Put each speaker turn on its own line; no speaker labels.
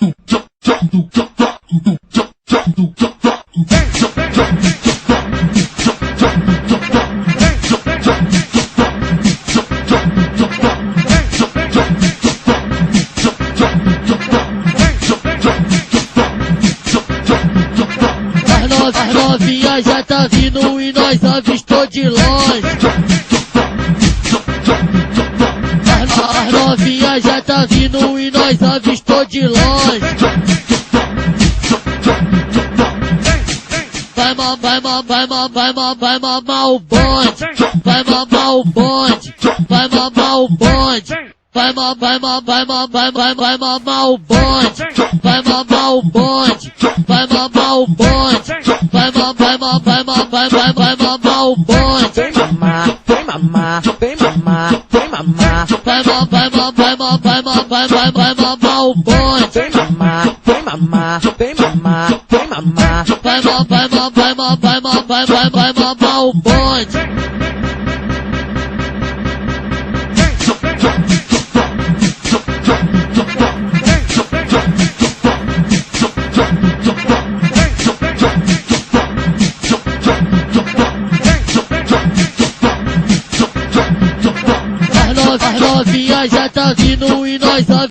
As novinhas já tá vindo e nós avistou de longe. As novinhas já tá vindo e nós avistou de longe. Vai mamar o bonde. Vai mamar o bonde. Vai mamar o bonde. Vai mamar o bonde. Vai mamar o bonde. Vai mamar o bonde. Vai mamar o bonde.
Vem mamar, vem mamar, vem mamar, vem mamar.
Vai mamar o bonde.
Vem mamar, vem mamar, vem mamar, vem mamar.
Vai mamar o bonde. As novinhas já tá vindo e nós